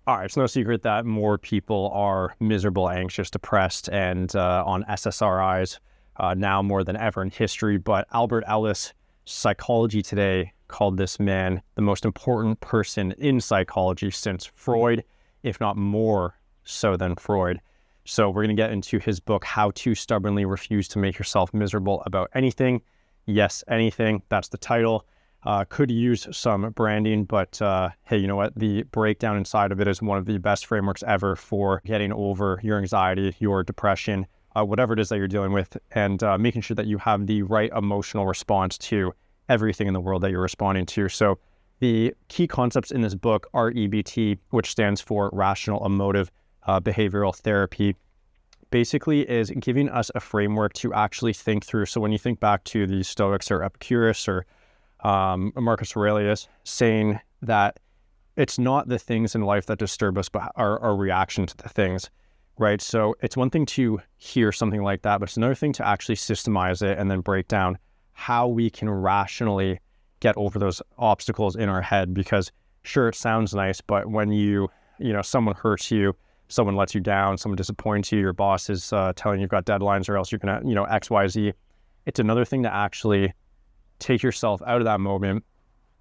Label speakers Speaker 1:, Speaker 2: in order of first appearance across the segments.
Speaker 1: All right, it's no secret that more people are miserable, anxious, depressed, and on SSRIs now more than ever in history. But Albert Ellis, Psychology Today, called this man the most important person in psychology since Freud, if not more so than Freud. So we're going to get into his book, How to Stubbornly Refuse to Make Yourself Miserable About Anything. Yes, anything. That's the title. Could use some branding, but hey, you know what? The breakdown inside of it is one of the best frameworks ever for getting over your anxiety, your depression, whatever it is that you're dealing with, and making sure that you have the right emotional response to everything in the world that you're responding to. So the key concepts in this book, REBT, which stands for Rational Emotive Behavioral Therapy, basically is giving us a framework to actually think through. So when you think back to the Stoics or Epicurus or Marcus Aurelius, saying that it's not the things in life that disturb us, but our reaction to the things, right? So it's one thing to hear something like that, but it's another thing to actually systemize it and then break down how we can rationally get over those obstacles in our head. Because sure, it sounds nice, but when someone hurts you, someone lets you down, someone disappoints you, your boss is telling you've got deadlines or else you're gonna, X, Y, Z. It's another thing to actually take yourself out of that moment,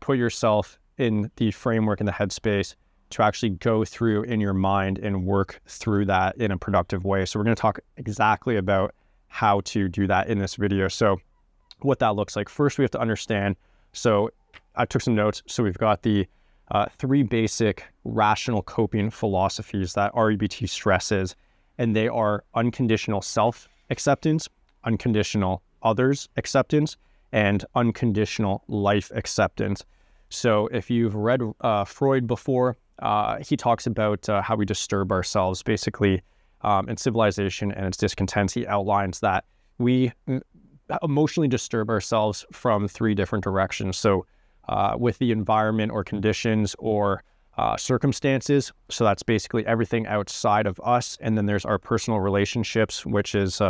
Speaker 1: put yourself in the framework, in the headspace to actually go through in your mind and work through that in a productive way. So we're going to talk exactly about how to do that in this video. So what that looks like. First, we have to understand. So I took some notes. So we've got the three basic rational coping philosophies that REBT stresses, and they are unconditional self-acceptance, unconditional others acceptance, and unconditional life acceptance. So if you've read Freud before, he talks about how we disturb ourselves basically in Civilization and its Discontents. He outlines that we emotionally disturb ourselves from three different directions. So with the environment or conditions or circumstances. So that's basically everything outside of us. And then there's our personal relationships, which is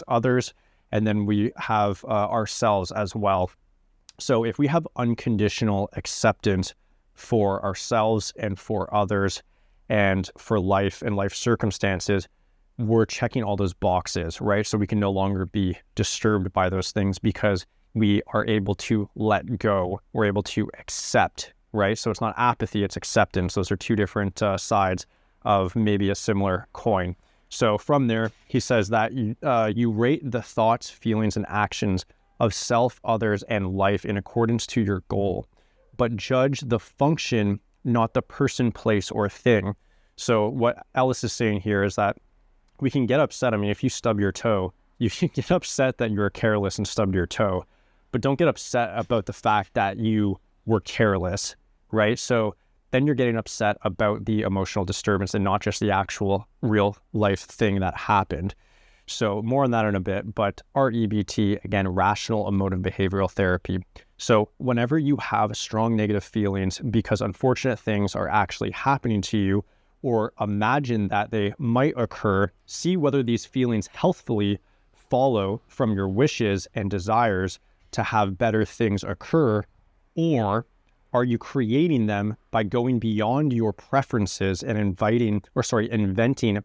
Speaker 1: others. And then we have ourselves as well. So if we have unconditional acceptance for ourselves and for others and for life and life circumstances, we're checking all those boxes, right? So we can no longer be disturbed by those things because we are able to let go. We're able to accept, right? So it's not apathy, it's acceptance. Those are two different sides of maybe a similar coin. So from there, he says that you rate the thoughts, feelings, and actions of self, others, and life in accordance to your goal, but judge the function, not the person, place, or thing. So what Ellis is saying here is that we can get upset. I mean, if you stub your toe, you can get upset that you're careless and stubbed your toe, but don't get upset about the fact that you were careless, right? So then you're getting upset about the emotional disturbance and not just the actual real life thing that happened. So more on that in a bit, but REBT, again, Rational Emotive Behavioral Therapy. So whenever you have strong negative feelings because unfortunate things are actually happening to you, or imagine that they might occur, see whether these feelings healthfully follow from your wishes and desires to have better things occur, or are you creating them by going beyond your preferences and inventing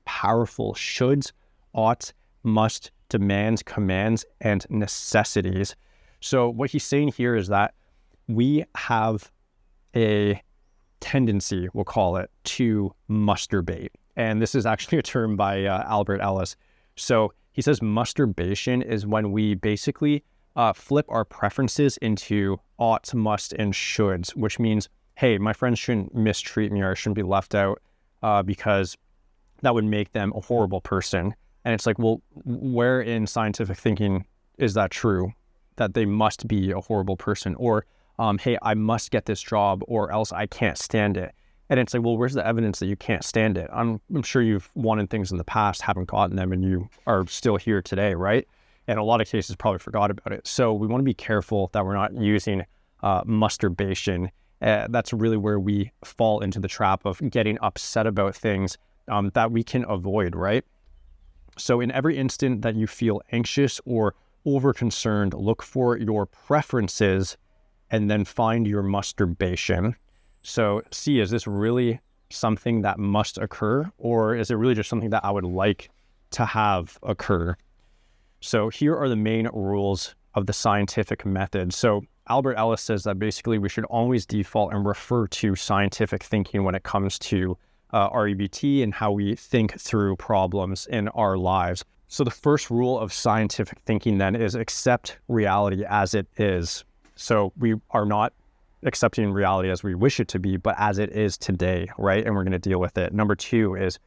Speaker 1: powerful shoulds, oughts, must, demands, commands, and necessities? So what he's saying here is that we have a tendency, we'll call it, to masturbate. And this is actually a term by Albert Ellis. So he says masturbation is when we basically flip our preferences into oughts, must, and shoulds, which means, hey, my friends shouldn't mistreat me or I shouldn't be left out because that would make them a horrible person. And it's like, well, where in scientific thinking is that true, that they must be a horrible person? Or, hey, I must get this job or else I can't stand it. And it's like, well, where's the evidence that you can't stand it? I'm sure you've wanted things in the past, haven't gotten them, and you are still here today, right? And a lot of cases probably forgot about it. So we want to be careful that we're not using masturbation. That's really where we fall into the trap of getting upset about things that we can avoid, right? So in every instant that you feel anxious or over-concerned, look for your preferences and then find your masturbation. So see, is this really something that must occur, or is it really just something that I would like to have occur? So here are the main rules of the scientific method. So Albert Ellis says that basically we should always default and refer to scientific thinking when it comes to REBT and how we think through problems in our lives. So the first rule of scientific thinking then is accept reality as it is. So we are not accepting reality as we wish it to be, but as it is today, right? And we're going to deal with it. Number two is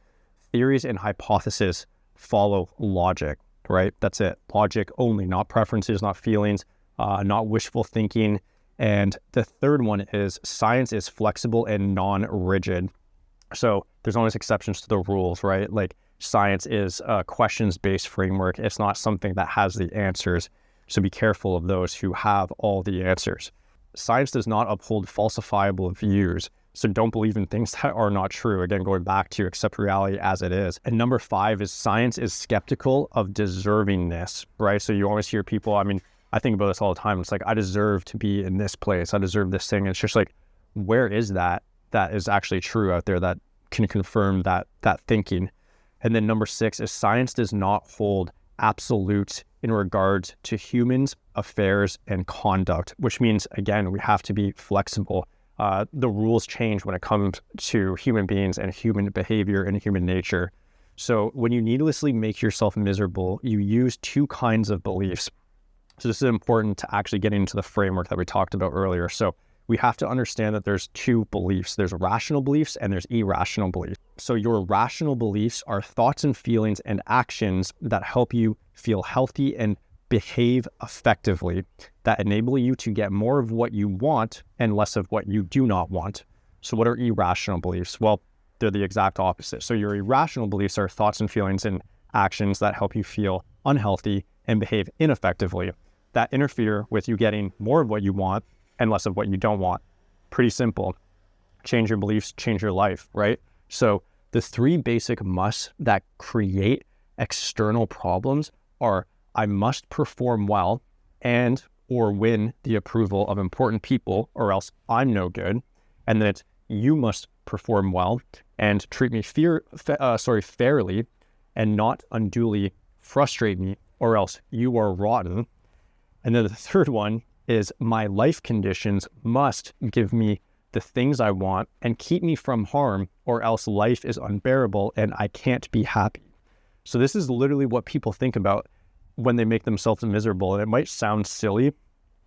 Speaker 1: theories and hypotheses follow logic, right? That's it. Logic only, not preferences, not feelings, not wishful thinking. And the third one is science is flexible and non-rigid. So there's always exceptions to the rules, right? Like science is a questions-based framework. It's not something that has the answers. So be careful of those who have all the answers. Science does not uphold falsifiable views. So don't believe in things that are not true. Again, going back to accept reality as it is. And number five is science is skeptical of deservingness, right? So you always hear people, I think about this all the time. It's like, I deserve to be in this place. I deserve this thing. And it's just like, where is that is actually true out there that can confirm that thinking? And then number six is science does not hold absolutes in regards to humans, affairs, and conduct, which means, again, we have to be flexible. The rules change when it comes to human beings and human behavior and human nature. So when you needlessly make yourself miserable, you use two kinds of beliefs. So this is important to actually get into the framework that we talked about earlier. So we have to understand that there's two beliefs. There's rational beliefs and there's irrational beliefs. So your rational beliefs are thoughts and feelings and actions that help you feel healthy and behave effectively, that enable you to get more of what you want and less of what you do not want. So what are irrational beliefs? Well, they're the exact opposite. So your irrational beliefs are thoughts and feelings and actions that help you feel unhealthy and behave ineffectively, that interfere with you getting more of what you want and less of what you don't want. Pretty simple. Change your beliefs, change your life, right? So the three basic musts that create external problems are I must perform well and or win the approval of important people or else I'm no good. And then it's you must perform well and treat me fairly and not unduly frustrate me or else you are rotten. And then the third one is my life conditions must give me the things I want and keep me from harm or else life is unbearable and I can't be happy. So this is literally what people think about when they make themselves miserable. And it might sound silly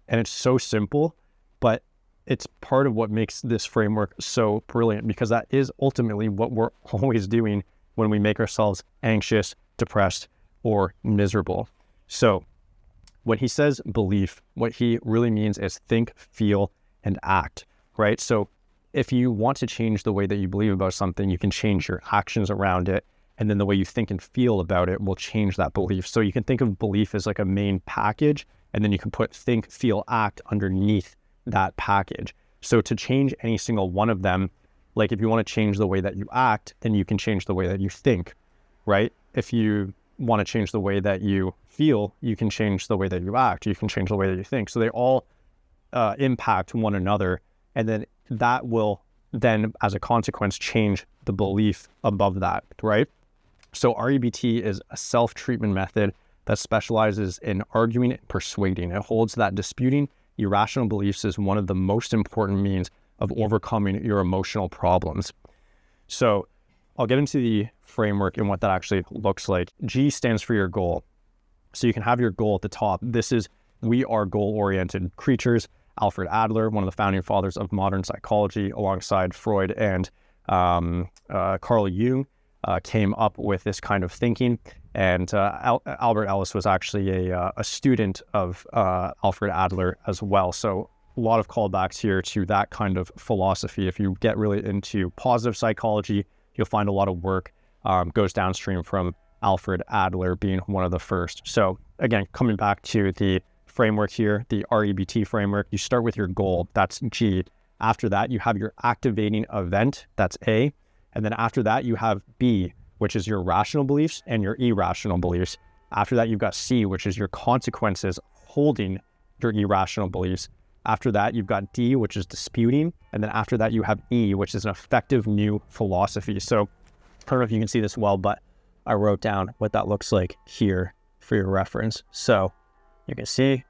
Speaker 1: and it's so simple, but it's part of what makes this framework so brilliant, because that is ultimately what we're always doing when we make ourselves anxious, depressed, or miserable. So when he says belief, what he really means is think, feel, and act, right? So if you want to change the way that you believe about something, you can change your actions around it. And then the way you think and feel about it will change that belief. So you can think of belief as like a main package, and then you can put think, feel, act underneath that package. So to change any single one of them, like if you want to change the way that you act, then you can change the way that you think, right? If you want to change the way that you feel, you can change the way that you act, you can change the way that you think. So they all impact one another. And then that will then, as a consequence, change the belief above that, right? So REBT is a self-treatment method that specializes in arguing and persuading. It holds that disputing irrational beliefs is one of the most important means of overcoming your emotional problems. So I'll get into the framework and what that actually looks like. G stands for your goal. So you can have your goal at the top. This is, we are goal-oriented creatures. Alfred Adler, one of the founding fathers of modern psychology, alongside Freud and Carl Jung, came up with this kind of thinking. And Albert Ellis was actually a student of Alfred Adler as well. So a lot of callbacks here to that kind of philosophy. If you get really into positive psychology, you'll find a lot of work goes downstream from Alfred Adler being one of the first. So again, coming back to the framework here, the REBT framework, you start with your goal, that's G. After that, you have your activating event, that's A. And then after that, you have B, which is your rational beliefs and your irrational beliefs. After that, you've got C, which is your consequences holding your irrational beliefs. After that, you've got D, which is disputing. And then after that, you have E, which is an effective new philosophy. So I don't know if you can see this well, but I wrote down what that looks like here for your reference. So you can see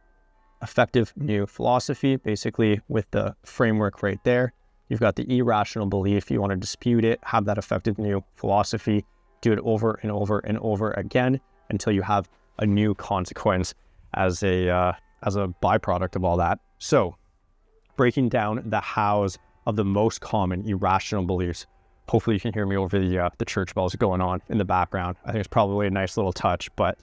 Speaker 1: effective new philosophy, basically with the framework right there. You've got the irrational belief. You want to dispute it, have that effective new philosophy, do it over and over and over again until you have a new consequence as a byproduct of all that. So breaking down the hows of the most common irrational beliefs. Hopefully you can hear me over the church bells going on in the background. I think it's probably a nice little touch, but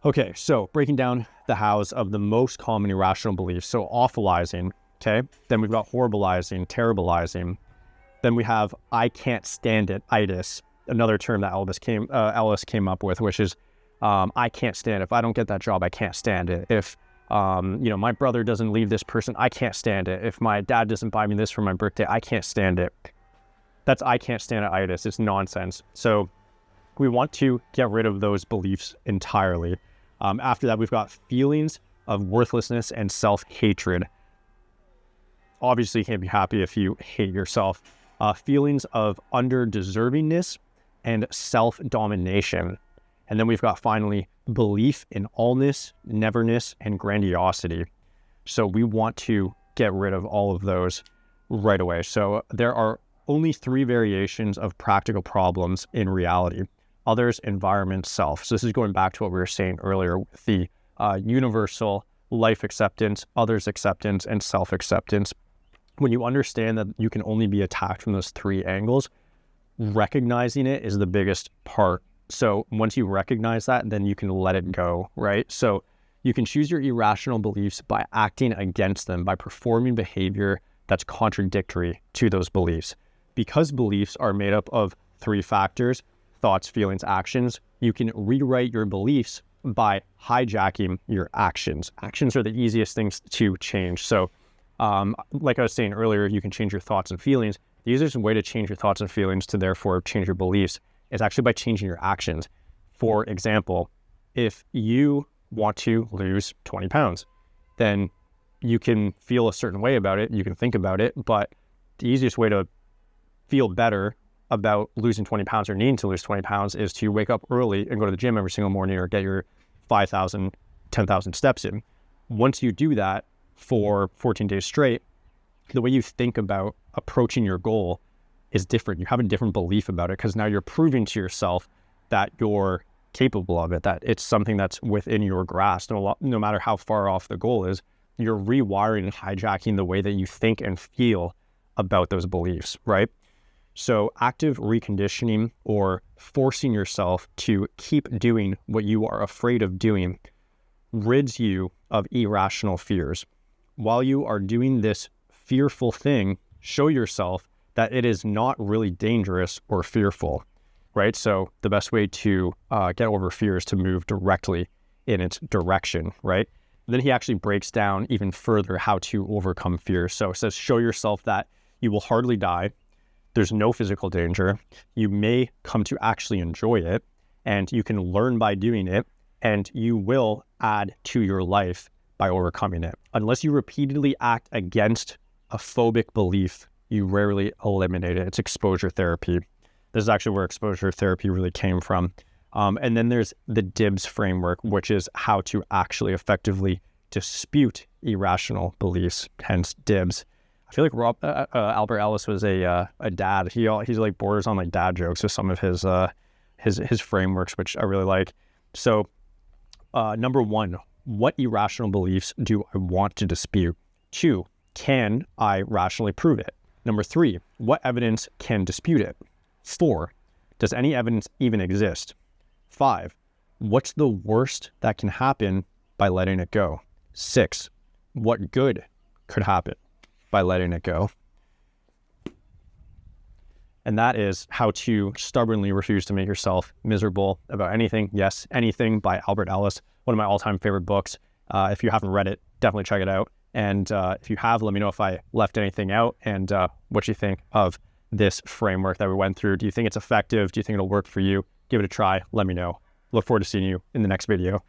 Speaker 1: okay. So breaking down the hows of the most common irrational beliefs. So awfulizing, okay. Then we've got horribilizing, terribilizing. Then we have I can't stand it, itis, another term that Ellis came up with, which is I can't stand it. If I don't get that job, I can't stand it. If my brother doesn't leave this person, I can't stand it. If my dad doesn't buy me this for my birthday, I can't stand it. That's I can't stand it, itis. It's nonsense. So we want to get rid of those beliefs entirely. After that, we've got feelings of worthlessness and self-hatred. Obviously, you can't be happy if you hate yourself. Feelings of under-deservingness and self-domination. And then we've got finally belief in allness, neverness, and grandiosity. So we want to get rid of all of those right away. So there are only 3 variations of practical problems in reality: others, environment, self. So this is going back to what we were saying earlier with the universal life acceptance, others acceptance, and self-acceptance. When you understand that you can only be attacked from those 3 angles, recognizing it is the biggest part. So once you recognize that, then you can let it go, right? So you can choose your irrational beliefs by acting against them, by performing behavior that's contradictory to those beliefs. Because beliefs are made up of 3 factors, thoughts, feelings, actions, you can rewrite your beliefs by hijacking your actions. Actions are the easiest things to change. So like I was saying earlier, you can change your thoughts and feelings. The easiest way to change your thoughts and feelings to therefore change your beliefs is actually by changing your actions. For example, if you want to lose 20 pounds, then you can feel a certain way about it. You can think about it, but the easiest way to feel better about losing 20 pounds or needing to lose 20 pounds is to wake up early and go to the gym every single morning or get your 5,000, 10,000 steps in. Once you do that for 14 days straight, the way you think about approaching your goal is different. You have a different belief about it because now you're proving to yourself that you're capable of it, that it's something that's within your grasp. No matter how far off the goal is, you're rewiring and hijacking the way that you think and feel about those beliefs, right? So active reconditioning, or forcing yourself to keep doing what you are afraid of doing, rids you of irrational fears. While you are doing this fearful thing, show yourself that it is not really dangerous or fearful, right? So the best way to get over fear is to move directly in its direction, right? And then he actually breaks down even further how to overcome fear. So it says, show yourself that you will hardly die. There's no physical danger. You may come to actually enjoy it, and you can learn by doing it, and you will add to your life by overcoming it. Unless you repeatedly act against a phobic belief, you rarely eliminate it. It's exposure therapy. This is actually where exposure therapy really came from. And then there's the DIBS framework, which is how to actually effectively dispute irrational beliefs, hence DIBS. I feel like Albert Ellis was a dad. He's like borders on like dad jokes with some of his frameworks, which I really like. So number 1, what irrational beliefs do I want to dispute? 2, can I rationally prove it? Number 3, what evidence can dispute it? 4, does any evidence even exist? 5, what's the worst that can happen by letting it go? 6, what good could happen by letting it go? And that is How to Stubbornly Refuse to Make Yourself Miserable About Anything. Yes, Anything by Albert Ellis, one of my all-time favorite books. If you haven't read it, definitely check it out. And if you have, let me know if I left anything out and what you think of this framework that we went through. Do you think it's effective? Do you think it'll work for you? Give it a try. Let me know. Look forward to seeing you in the next video.